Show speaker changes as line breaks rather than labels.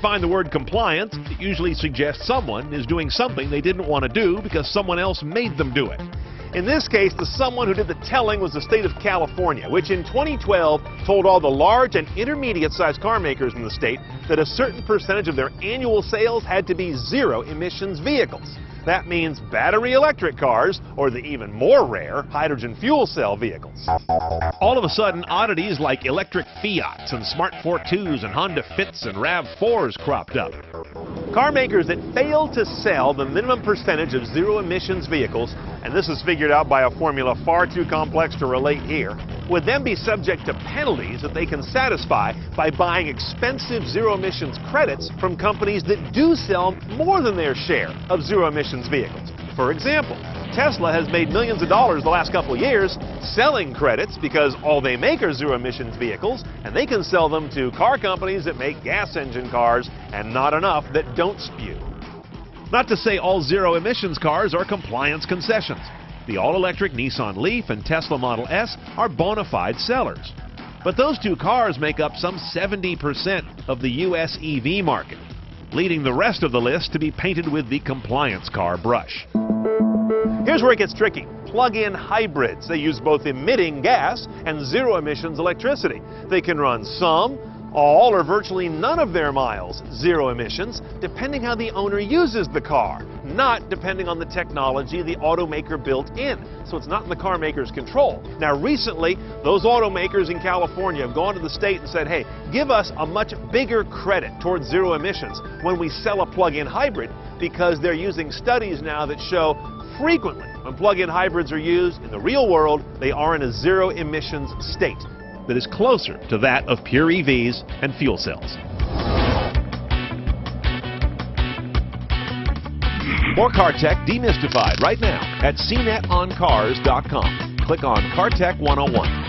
find the word compliance, it usually suggests someone is doing something they didn't want to do because someone else made them do it. In this case, the someone who did the telling was the state of California, which in 2012 told all the large and intermediate-sized car makers in the state that a certain percentage of their annual sales had to be zero-emissions vehicles. That means battery electric cars, or the even more rare hydrogen fuel cell vehicles. All of a sudden, oddities like electric Fiats and Smart Fortwos and Honda Fits and RAV4s cropped up. Car makers that fail to sell the minimum percentage of zero-emissions vehicles, and this is figured out by a formula far too complex to relate here, would then be subject to penalties that they can satisfy by buying expensive zero-emissions credits from companies that do sell more than their share of zero-emissions vehicles. For example, Tesla has made millions of dollars the last couple of years selling credits because all they make are zero-emissions vehicles, and they can sell them to car companies that make gas engine cars and not enough that don't spew. Not to say all zero-emissions cars are compliance concessions. The all-electric Nissan Leaf and Tesla Model S are bona fide sellers. But those two cars make up some 70% of the U.S. EV market, leading the rest of the list to be painted with the compliance car brush. Here's where it gets tricky. Plug-in hybrids. They use both emitting gas and zero-emissions electricity. They can run some, all, or virtually none of their miles zero emissions, depending how the owner uses the car, not depending on the technology the automaker built in. So it's not in the car maker's control. Now, recently, those automakers in California have gone to the state and said, hey, give us a much bigger credit towards zero emissions when we sell a plug-in hybrid, because they're using studies now that show frequently when plug-in hybrids are used in the real world, they are in a zero emissions state that is closer to that of pure EVs and fuel cells. More Car Tech demystified right now at cnetoncars.com. Click on Car Tech 101.